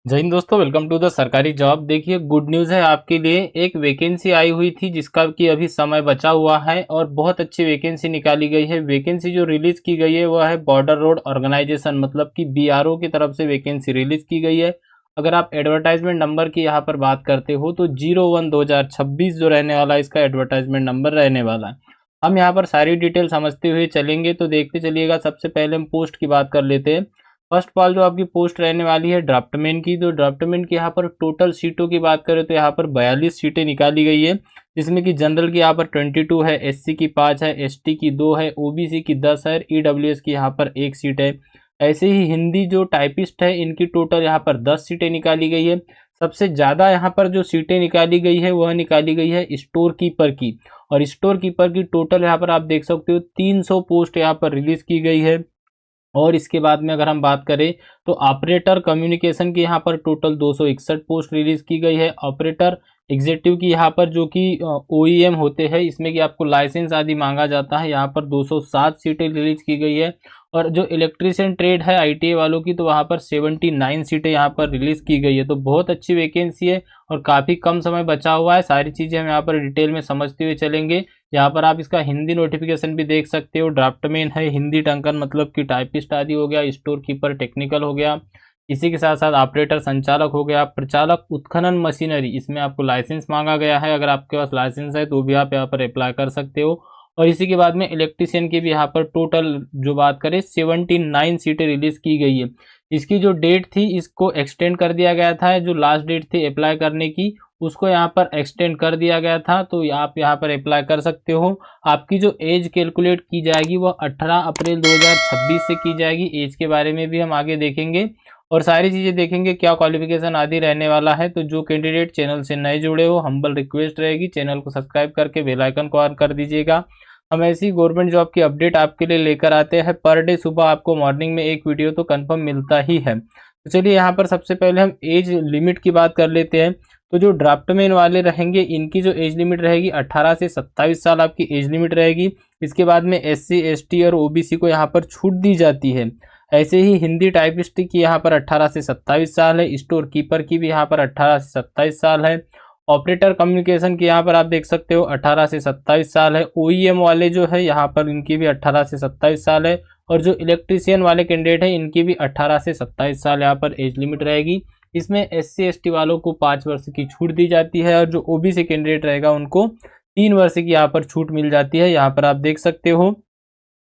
जय हिंद दोस्तों, welcome to the सरकारी जॉब। देखिए, गुड न्यूज़ है आपके लिए। एक वैकेंसी आई हुई थी जिसका कि अभी समय बचा हुआ है और बहुत अच्छी वैकेंसी निकाली गई है। वैकेंसी जो रिलीज की गई है वह है बॉर्डर रोड ऑर्गेनाइजेशन, मतलब कि बीआरओ की तरफ से वैकेंसी रिलीज की गई है। अगर आप एडवर्टाइजमेंट नंबर की यहाँ पर बात करते हो तो 01/2026 जो रहने वाला है, इसका एडवर्टाइजमेंट नंबर रहने वाला है। हम यहाँ पर सारी डिटेल समझते हुए चलेंगे, तो देखते चलिएगा। सबसे पहले हम पोस्ट की बात कर लेते हैं। फर्स्ट ऑफ ऑल जो आपकी पोस्ट रहने वाली है ड्राफ्टमैन की, तो ड्राफ्टमैन की यहाँ पर टोटल सीटों की बात करें तो यहाँ पर 42 सीटें निकाली गई है, जिसमें कि जनरल की यहाँ पर 22 है, एससी की 5 है, एसटी की 2 है, ओबीसी की 10 है, ईडब्ल्यूएस की यहाँ पर 1 सीट है। ऐसे ही हिंदी जो टाइपिस्ट है इनकी टोटल यहाँ पर 10 सीटें निकाली गई है। सबसे ज़्यादा यहाँ पर जो सीटें निकाली गई है वह निकाली गई है स्टोर कीपर की, और स्टोर कीपर की टोटल यहाँ पर आप देख सकते हो 300 पोस्ट यहाँ पर रिलीज की गई है। और इसके बाद में अगर हम बात करें तो ऑपरेटर कम्युनिकेशन की यहाँ पर टोटल 261 पोस्ट रिलीज की गई है। ऑपरेटर एग्जीक्यूटिव की यहाँ पर जो कि ओईएम होते हैं, इसमें कि आपको लाइसेंस आदि मांगा जाता है, यहाँ पर 207 सीटें रिलीज की गई है। और जो इलेक्ट्रीशियन ट्रेड है आईटीआई वालों की, तो वहाँ पर 79 सीटें यहाँ पर रिलीज की गई है। तो बहुत अच्छी वैकेंसी है और काफ़ी कम समय बचा हुआ है। सारी चीज़ें हम यहाँ पर डिटेल में समझते हुए चलेंगे। यहाँ पर आप इसका हिंदी नोटिफिकेशन भी देख सकते हो। ड्राफ्टमैन है हिंदी टंकन, मतलब कि टाइपिस्ट आदि हो गया, स्टोर कीपर टेक्निकल हो गया, इसी के साथ साथ ऑपरेटर संचालक हो गया, प्रचालक उत्खनन मशीनरी, इसमें आपको लाइसेंस मांगा गया है। अगर आपके पास लाइसेंस है तो भी आप यहाँ पर अप्लाई कर सकते हो। और इसी के बाद में इलेक्ट्रीशियन की भी यहाँ पर टोटल जो बात करें 79 सीटें रिलीज की गई है। इसकी जो डेट थी इसको एक्सटेंड कर दिया गया था, जो लास्ट डेट थी अप्लाई करने की उसको यहाँ पर एक्सटेंड कर दिया गया था, तो आप यहाँ पर अप्लाई कर सकते हो। आपकी जो एज कैलकुलेट की जाएगी वह 18 अप्रैल 2026 से की जाएगी। एज के बारे में भी हम आगे देखेंगे और सारी चीज़ें देखेंगे, क्या क्वालिफिकेशन आदि रहने वाला है। तो जो कैंडिडेट चैनल से नए जुड़े हो, हम्बल रिक्वेस्ट रहेगी चैनल को सब्सक्राइब करके बेल आइकन को ऑन कर दीजिएगा। हम ऐसी गवर्नमेंट जॉब की अपडेट आपके लिए लेकर आते हैं। पर डे सुबह आपको मॉर्निंग में एक वीडियो तो कंफर्म मिलता ही है। तो चलिए यहाँ पर सबसे पहले हम एज लिमिट की बात कर लेते हैं। तो जो ड्राफ्टमैन वाले रहेंगे इनकी जो एज लिमिट रहेगी 18 से 27 साल आपकी एज लिमिट रहेगी। इसके बाद में एससी एसटी और ओबीसी को यहाँ पर छूट दी जाती है। ऐसे ही हिंदी टाइपिस्ट की यहाँ पर 18 से 27 साल है। स्टोर कीपर की भी यहाँ पर 18 से 27 साल है। ऑपरेटर कम्युनिकेशन की यहाँ पर आप देख सकते हो 18 से 27 साल है। ओईएम वाले जो है यहाँ पर इनकी भी 18 से 27 साल है। और जो इलेक्ट्रीशियन वाले कैंडिडेट है इनकी भी 18 से 27 साल यहाँ पर एज लिमिट रहेगी। इसमें एससी एसटी वालों को 5 वर्ष की छूट दी जाती है और जो ओबीसी कैंडिडेट रहेगा उनको 3 वर्ष की यहाँ पर छूट मिल जाती है। यहाँ पर आप देख सकते हो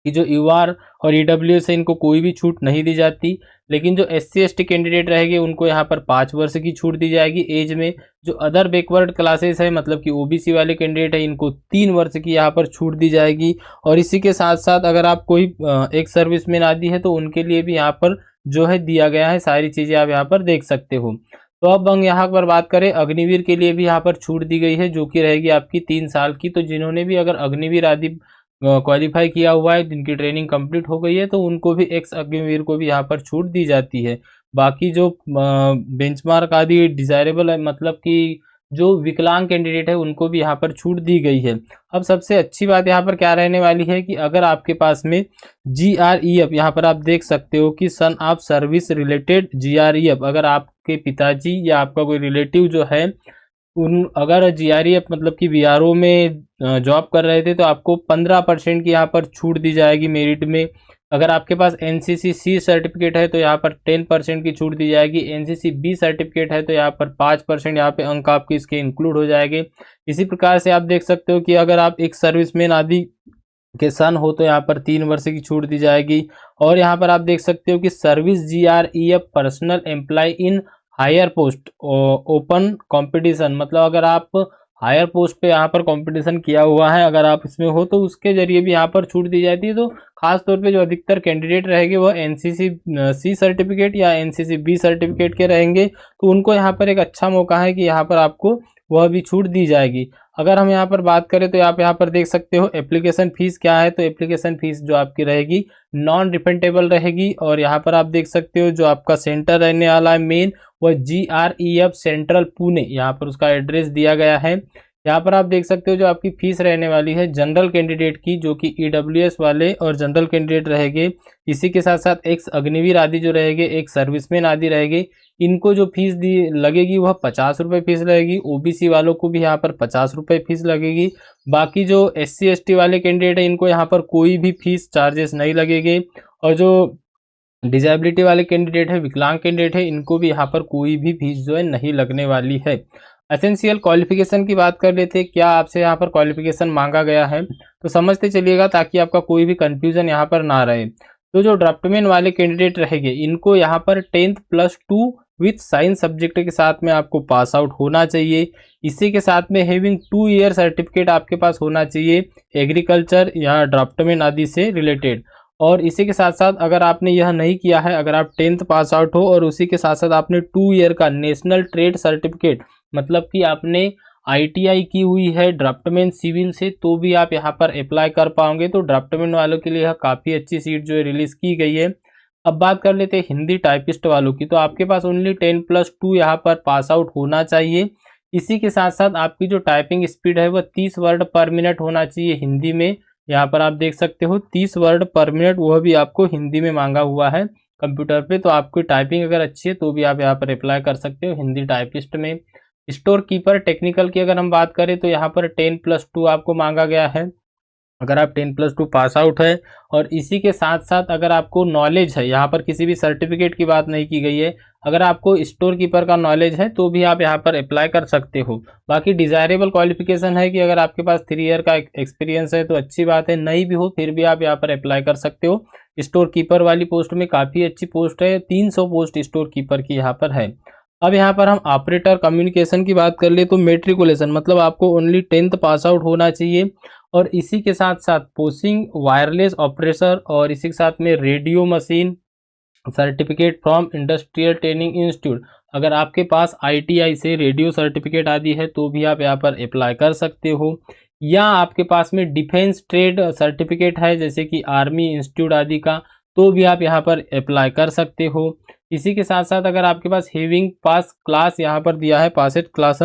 कि जो यूआर और ईडब्ल्यूएस है इनको कोई भी छूट नहीं दी जाती, लेकिन जो एससी एसटी कैंडिडेट रहेंगे उनको यहाँ पर 5 वर्ष की छूट दी जाएगी एज में। जो अदर बैकवर्ड क्लासेस है, मतलब कि ओबीसी वाले कैंडिडेट है, इनको 3 वर्ष की यहाँ पर छूट दी जाएगी। और इसी के साथ साथ अगर आप कोई एक सर्विसमैन आदि है तो उनके लिए भी यहाँ पर जो है दिया गया है। सारी चीज़ें आप यहाँ पर देख सकते हो। तो अब हम यहाँ पर बात करें अग्निवीर के लिए भी यहाँ पर छूट दी गई है, जो कि रहेगी आपकी 3 साल की। तो जिन्होंने भी अगर अग्निवीर आदि क्वालिफाई किया हुआ है, जिनकी ट्रेनिंग कंप्लीट हो गई है, तो उनको भी एक्स अग्निवीर को भी यहाँ पर छूट दी जाती है। बाकी जो बेंचमार्क आदि डिजायरेबल है, मतलब कि जो विकलांग कैंडिडेट है उनको भी यहाँ पर छूट दी गई है। अब सबसे अच्छी बात यहाँ पर क्या रहने वाली है कि अगर आपके पास में जीआरईएफ, यहाँ पर आप देख सकते हो कि son of service related GREF, अगर आपके पिताजी या आपका कोई रिलेटिव जो है उन अगर जीआरईएफ मतलब कि बीआरओ में जॉब कर रहे थे तो आपको 15% की यहाँ पर छूट दी जाएगी मेरिट में। अगर आपके पास एनसीसी सी सर्टिफिकेट है तो यहाँ पर 10% की छूट दी जाएगी। एनसीसी बी सर्टिफिकेट है तो यहाँ पर 5% यहाँ पे अंक आपके इसके इंक्लूड हो जाएंगे। इसी प्रकार से आप देख सकते हो कि अगर आप एक सर्विसमैन आदि के सन हो तो यहाँ पर 3 वर्ष की छूट दी जाएगी। और यहाँ पर आप देख सकते हो कि service GREF personnel employ in higher post open competition, मतलब अगर आप हायर पोस्ट पे यहाँ पर कंपटीशन किया हुआ है, अगर आप इसमें हो तो उसके जरिए भी यहाँ पर छूट दी जाती है। तो खास तौर पे जो अधिकतर कैंडिडेट रहेंगे वह एनसीसी सी सर्टिफिकेट या एनसीसी बी सर्टिफिकेट के रहेंगे, तो उनको यहाँ पर एक अच्छा मौका है कि यहाँ पर आपको वह भी छूट दी जाएगी। अगर हम यहाँ पर बात करें तो आप यहाँ पर देख सकते हो एप्लीकेशन फीस क्या है। तो एप्लीकेशन फीस जो आपकी रहेगी नॉन रिफंडेबल रहेगी। और यहाँ पर आप देख सकते हो जो आपका सेंटर रहने वाला है मेन, वह जीआरईएफ सेंट्रल पुणे, यहाँ पर उसका एड्रेस दिया गया है। यहाँ पर आप देख सकते हो जो आपकी फीस रहने वाली है जनरल कैंडिडेट की, जो कि ईडब्ल्यूएस वाले और जनरल कैंडिडेट रहेंगे, इसी के साथ साथ एक अग्निवीर आदि जो रहेंगे, एक सर्विसमैन आदि रहेंगे, इनको जो फीस दी लगेगी वह 50 रुपये फीस लगेगी। ओबीसी वालों को भी यहाँ पर 50 रुपये फीस लगेगी। बाकी जो SC ST वाले कैंडिडेट है इनको यहाँ पर कोई भी फीस चार्जेस नहीं लगेंगे, और जो डिजेबिलिटी वाले कैंडिडेट है, विकलांग कैंडिडेट है, इनको भी यहाँ पर कोई भी फीस जो है नहीं लगने वाली है। एसेंशियल क्वालिफिकेशन की बात कर लेते हैं, क्या आपसे यहाँ पर क्वालिफिकेशन मांगा गया है तो समझते चलिएगा ताकि आपका कोई भी कंफ्यूजन यहाँ पर ना रहे। तो जो ड्राफ्टमैन वाले कैंडिडेट रहेंगे इनको यहाँ पर 10th + 2 विथ साइंस सब्जेक्ट के साथ में आपको पास आउट होना चाहिए। इसी के साथ में हैविंग 2 ईयर सर्टिफिकेट आपके पास होना चाहिए एग्रीकल्चर या ड्राफ्टमैन आदि से रिलेटेड। और इसी के साथ साथ अगर आपने यह नहीं किया है, अगर आप 10th पास आउट हो और उसी के साथ साथ आपने 2 ईयर का नेशनल ट्रेड सर्टिफिकेट, मतलब कि आपने ITI की हुई है ड्राफ्टमैन सिविल से, तो भी आप यहाँ पर अप्लाई कर पाओगे। तो ड्राफ्टमैन वालों के लिए यह काफ़ी अच्छी सीट जो है रिलीज़ की गई है। अब बात कर लेते हैं हिंदी टाइपिस्ट वालों की, तो आपके पास ओनली 10 + 2 यहाँ पर पास आउट होना चाहिए। इसी के साथ साथ आपकी जो टाइपिंग स्पीड है वह 30 वर्ड पर मिनट होना चाहिए हिंदी में। यहाँ पर आप देख सकते हो 30 वर्ड पर मिनट, वह भी आपको हिंदी में मांगा हुआ है कंप्यूटर पे। तो आपकी टाइपिंग अगर अच्छी है तो भी आप यहाँ पर अप्लाई कर सकते हो हिंदी टाइपिस्ट में। स्टोर कीपर टेक्निकल की अगर हम बात करें तो यहाँ पर 10 + 2 आपको मांगा गया है। अगर आप 10 + 2 पास आउट है और इसी के साथ साथ अगर आपको नॉलेज है, यहाँ पर किसी भी सर्टिफिकेट की बात नहीं की गई है, अगर आपको स्टोर कीपर का नॉलेज है तो भी आप यहाँ पर अप्लाई कर सकते हो। बाकी डिज़ायरेबल क्वालिफिकेशन है कि अगर आपके पास 3 ईयर का एक्सपीरियंस है तो अच्छी बात है, नहीं भी हो फिर भी आप यहाँ पर अप्लाई कर सकते हो। स्टोर कीपर वाली पोस्ट में काफ़ी अच्छी पोस्ट है, 300 पोस्ट स्टोर कीपर की यहाँ पर है। अब यहाँ पर हम ऑपरेटर कम्युनिकेशन की बात कर ले तो मेट्रिकुलेशन, मतलब आपको ओनली 10th पास आउट होना चाहिए, और इसी के साथ साथ पोसिंग वायरलेस ऑपरेटर और इसी के साथ में radio machine certificate from industrial training institute. अगर आपके पास ITI से रेडियो सर्टिफिकेट आदि है तो भी आप यहाँ पर अप्लाई कर सकते हो, या आपके पास में डिफेंस ट्रेड सर्टिफिकेट है जैसे कि आर्मी इंस्टीट्यूट आदि का, तो भी आप यहाँ पर अप्लाई कर सकते हो। इसी के साथ साथ अगर आपके पास हैविंग पास क्लास यहाँ पर दिया है, passed class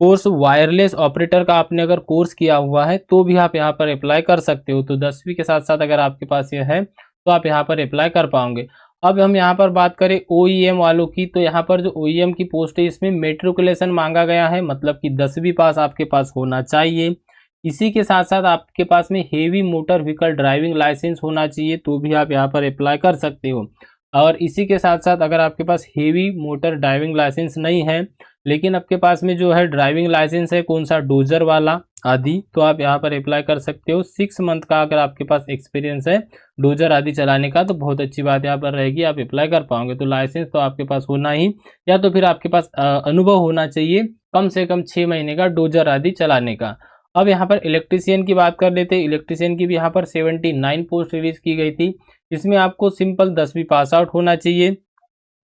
course wireless operator का आपने अगर कोर्स किया हुआ है तो भी आप यहाँ पर अप्लाई कर सकते हो। तो 10वीं के साथ साथ अगर आपके पास ये है तो आप यहाँ पर अप्लाई कर पाओगे। अब हम यहाँ पर बात करें OEM वालों की, तो यहाँ पर जो OEM की पोस्ट है इसमें मेट्रिकुलेशन मांगा गया है, मतलब कि 10वीं पास आपके पास होना चाहिए। इसी के साथ साथ आपके पास में heavy motor vehicle driving licence होना चाहिए, तो भी आप यहाँ पर अप्लाई कर सकते हो। और इसी के साथ साथ अगर आपके पास हेवी मोटर ड्राइविंग लाइसेंस नहीं है लेकिन आपके पास में जो है ड्राइविंग लाइसेंस है कौन सा, डोजर वाला आदि, तो आप यहाँ पर अप्लाई कर सकते हो। 6 मंथ का अगर आपके पास एक्सपीरियंस है डोजर आदि चलाने का तो बहुत अच्छी बात यहाँ पर रहेगी, आप अप्लाई कर पाओगे। तो लाइसेंस तो आपके पास होना ही, या तो फिर आपके पास अनुभव होना चाहिए कम से कम 6 महीने का डोजर आदि चलाने का। अब यहाँ पर इलेक्ट्रीशियन की बात कर लेते हैं। इलेक्ट्रीशियन की भी यहाँ पर 79 पोस्ट रिलीज की गई थी। इसमें आपको सिंपल 10वीं पास आउट होना चाहिए,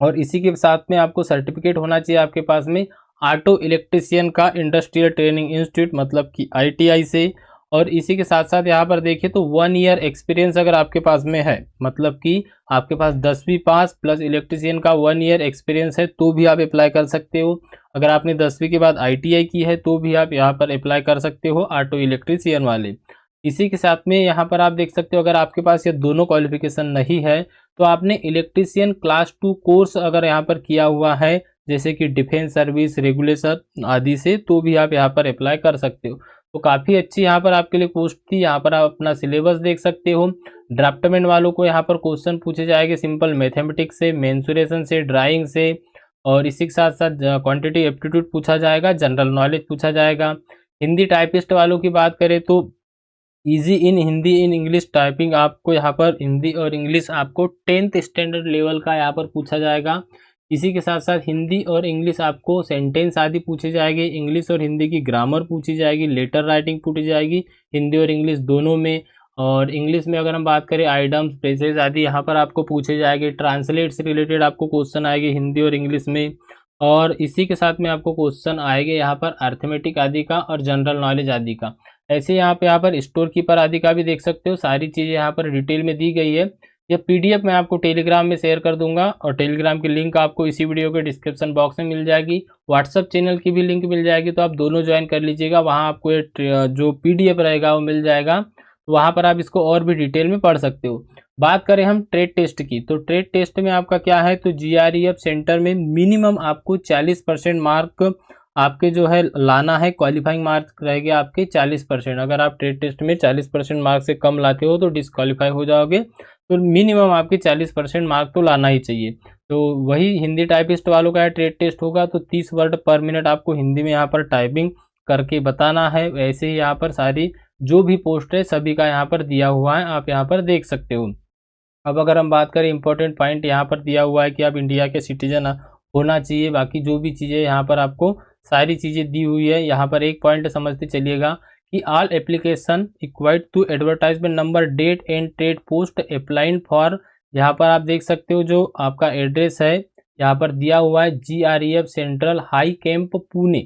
और इसी के साथ में आपको सर्टिफिकेट होना चाहिए आपके पास में ऑटो इलेक्ट्रीशियन का इंडस्ट्रियल ट्रेनिंग इंस्टीट्यूट, मतलब कि ITI से। और इसी के साथ साथ यहाँ पर देखिए तो 1 ईयर एक्सपीरियंस अगर आपके पास में है, मतलब कि आपके पास 10वीं पास प्लस इलेक्ट्रीशियन का 1 ईयर एक्सपीरियंस है तो भी आप अप्लाई कर सकते हो। अगर आपने 10वीं के बाद ITI की है तो भी आप यहाँ पर अप्लाई कर सकते हो ऑटो इलेक्ट्रीशियन वाले। इसी के साथ में यहाँ पर आप देख सकते हो अगर आपके पास ये दोनों क्वालिफिकेशन नहीं है तो आपने इलेक्ट्रीशियन क्लास 2 कोर्स अगर यहाँ पर किया हुआ है जैसे कि डिफेंस सर्विस रेगुलेशन आदि से, तो भी आप यहाँ पर अप्लाई कर सकते हो। तो काफ़ी अच्छी यहाँ पर आपके लिए पोस्ट थी। यहाँ पर आप अपना सिलेबस देख सकते हो। ड्राफ्टमैन वालों को यहाँ पर क्वेश्चन पूछे जाएंगे सिंपल मैथमेटिक्स से, मेंसुरेशन से, ड्राइंग से, और इसी के साथ साथ क्वांटिटी एप्टीट्यूड पूछा जाएगा, जनरल नॉलेज पूछा जाएगा। हिंदी टाइपिस्ट वालों की बात करें तो easy in Hindi in English typing आपको यहाँ पर हिंदी और इंग्लिश आपको 10th स्टैंडर्ड लेवल का यहाँ पर पूछा जाएगा। इसी के साथ साथ हिंदी और इंग्लिश आपको सेंटेंस आदि पूछे जाएंगे, इंग्लिश और हिंदी की ग्रामर पूछी जाएगी, लेटर राइटिंग पूछी जाएगी हिंदी और इंग्लिश दोनों में। और इंग्लिश में अगर हम बात करें आइडम्स फ्रेजेस आदि यहाँ पर आपको पूछे जाएंगे। ट्रांसलेट से रिलेटेड आपको क्वेश्चन आएंगे हिंदी और इंग्लिश में। और इसी के साथ में आपको क्वेश्चन आएंगे यहाँ पर अर्थमेटिक आदि का और जनरल नॉलेज आदि का। ऐसे यहाँ पर स्टोर कीपर आदि का भी देख सकते हो, सारी चीज़ें यहाँ पर डिटेल में दी गई है। यह पीडीएफ मैं आपको टेलीग्राम में शेयर कर दूंगा और टेलीग्राम की लिंक आपको इसी वीडियो के डिस्क्रिप्शन बॉक्स में मिल जाएगी। व्हाट्सअप चैनल की भी लिंक मिल जाएगी, तो आप दोनों ज्वाइन कर लीजिएगा। वहाँ आपको जो पीडीएफ रहेगा वो मिल जाएगा, तो वहाँ पर आप इसको और भी डिटेल में पढ़ सकते हो। बात करें हम ट्रेड टेस्ट की, तो ट्रेड टेस्ट में आपका क्या है, तो जीआरईएफ सेंटर में मिनिमम आपको 40% मार्क आपके जो है लाना है। क्वालिफाइंग मार्क रहेंगे आपके 40%। अगर आप ट्रेड टेस्ट में 40% मार्क से कम लाते हो तो डिस्क्वालीफाई हो जाओगे। तो मिनिमम आपके 40% मार्क तो लाना ही चाहिए। तो वही हिंदी टाइपिस्ट वालों का ट्रेड टेस्ट होगा, तो 30 वर्ड पर मिनट आपको हिंदी में यहाँ पर टाइपिंग करके बताना है। वैसे ही यहाँ पर सारी जो भी पोस्ट है सभी का यहाँ पर दिया हुआ है, आप यहाँ पर देख सकते हो। अब अगर हम बात करें इंपॉर्टेंट पॉइंट, यहाँ पर दिया हुआ है कि आप इंडिया के सिटीजन होना चाहिए। बाकी जो भी चीज़ें यहाँ पर आपको सारी चीज़ें दी हुई है। यहाँ पर एक पॉइंट समझते चलिएगा कि all application required to advertisement number, date and trade post applied for, यहाँ पर आप देख सकते हो जो आपका एड्रेस है यहाँ पर दिया हुआ है GREF central high camp Pune.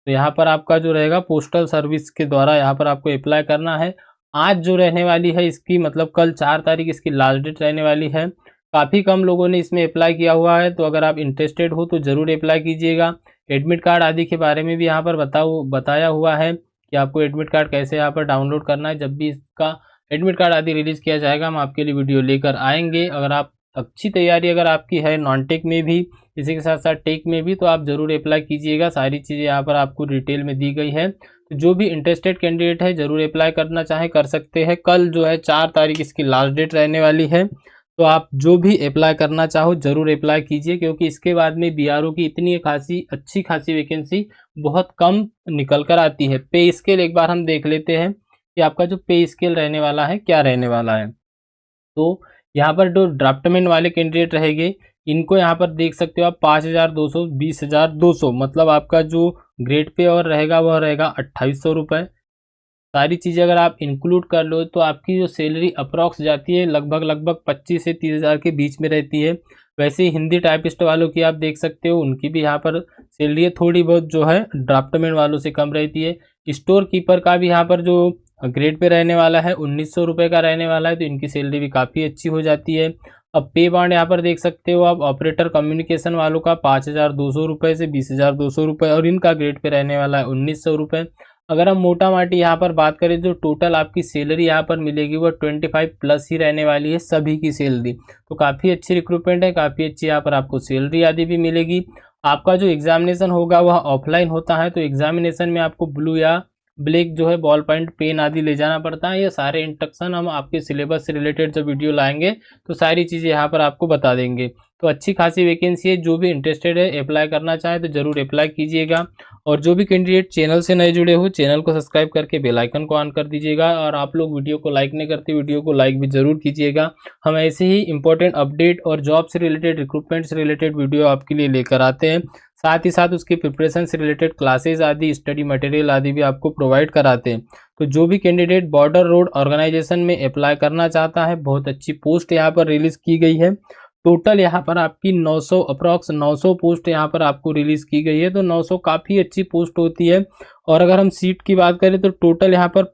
तो यहाँ पर आपका जो रहेगा पोस्टल सर्विस के द्वारा यहाँ पर आपको अप्लाई करना है। आज जो रहने वाली है इसकी, मतलब कल 4 तारीख इसकी लास्ट डेट रहने वाली है। काफ़ी कम लोगों ने इसमें अप्लाई किया हुआ है, तो अगर आप इंटरेस्टेड हो तो ज़रूर अप्लाई कीजिएगा। एडमिट कार्ड आदि के बारे में भी यहाँ पर बताया हुआ है कि आपको एडमिट कार्ड कैसे यहाँ पर डाउनलोड करना है। जब भी इसका एडमिट कार्ड आदि रिलीज़ किया जाएगा हम आपके लिए वीडियो लेकर आएंगे। अगर आप अच्छी तैयारी अगर आपकी है नॉन टेक में भी, इसी के साथ साथ टेक में भी, तो आप ज़रूर अप्लाई कीजिएगा। सारी चीज़ें यहाँ पर आपको डिटेल में दी गई है। तो जो भी इंटरेस्टेड कैंडिडेट है ज़रूर अप्लाई करना चाहे कर सकते हैं। कल जो है 4 तारीख इसकी लास्ट डेट रहने वाली है, तो आप जो भी अप्लाई करना चाहो ज़रूर अप्लाई कीजिए, क्योंकि इसके बाद में बीआरओ की इतनी अच्छी खासी वैकेंसी बहुत कम निकल कर आती है। पे स्केल एक बार हम देख लेते हैं कि आपका जो पे स्केल रहने वाला है क्या रहने वाला है। तो यहाँ पर जो ड्राफ्टमैन वाले कैंडिडेट रहेंगे इनको यहाँ पर देख सकते हो आप 5,200, 20,200, मतलब आपका जो ग्रेड पे और रहेगा वह रहेगा 2,800 रुपये। सारी चीज़ें अगर आप इंक्लूड कर लो तो आपकी जो सैलरी अप्रॉक्स जाती है लगभग 25 से 30 हज़ार के बीच में रहती है। वैसे ही हिंदी टाइपिस्ट वालों की आप देख सकते हो, उनकी भी यहाँ पर सैलरी थोड़ी बहुत जो है ड्राफ्टमैन वालों से कम रहती है। स्टोर कीपर का भी यहाँ पर जो ग्रेड पे रहने वाला है 1,900 रुपये का रहने वाला है, तो इनकी सैलरी भी काफ़ी अच्छी हो जाती है। अब पे बाउंड यहाँ पर देख सकते हो आप ऑपरेटर कम्युनिकेशन वालों का 5,200 रुपये से 20,200 रुपये, और इनका ग्रेड पे रहने वाला है 1,900 रुपये। अगर हम मोटा माटी यहाँ पर बात करें तो टोटल आपकी सैलरी यहाँ पर मिलेगी वो 25 प्लस ही रहने वाली है सभी की सैलरी। तो काफ़ी अच्छी रिक्रूटमेंट है, काफ़ी अच्छी यहाँ पर आपको सैलरी आदि भी मिलेगी। आपका जो एग्जामिनेशन होगा वह ऑफलाइन होता है, तो एग्जामिनेशन में आपको ब्लू या ब्लैक जो है बॉल पॉइंट पेन आदि ले जाना पड़ता है। ये सारे इंस्ट्रक्शन हम आपके सिलेबस से रिलेटेड जब वीडियो लाएंगे तो सारी चीज़ें यहाँ पर आपको बता देंगे। तो अच्छी खासी वैकेंसी है, जो भी इंटरेस्टेड है अप्लाई करना चाहे तो ज़रूर अप्लाई कीजिएगा। और जो भी कैंडिडेट चैनल से नए जुड़े हो चैनल को सब्सक्राइब करके बेल आइकन को ऑन कर दीजिएगा। और आप लोग वीडियो को लाइक नहीं करते, वीडियो को लाइक भी ज़रूर कीजिएगा। हम ऐसे ही इंपॉर्टेंट अपडेट और जॉब से रिलेटेड, रिक्रूटमेंट से रिलेटेड वीडियो आपके लिए लेकर आते हैं। साथ ही साथ उसकी प्रिपरेशन से रिलेटेड क्लासेस आदि, स्टडी मटेरियल आदि भी आपको प्रोवाइड कराते हैं। तो जो भी कैंडिडेट बॉर्डर रोड ऑर्गेनाइजेशन में अप्लाई करना चाहता है, बहुत अच्छी पोस्ट यहाँ पर रिलीज़ की गई है। टोटल यहाँ पर आपकी 900 अप्रॉक्स 900 पोस्ट यहाँ पर आपको रिलीज़ की गई है, तो 900 काफ़ी अच्छी पोस्ट होती है। और अगर हम सीट की बात करें तो टोटल यहाँ पर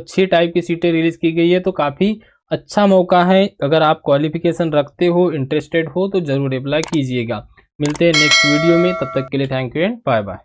6 टाइप की सीटें रिलीज़ की गई है। तो काफ़ी अच्छा मौका है, अगर आप क्वालिफिकेशन रखते हो, इंटरेस्टेड हो तो ज़रूर अप्लाई कीजिएगा। मिलते हैं नेक्स्ट वीडियो में, तब तक के लिए thank you and bye bye.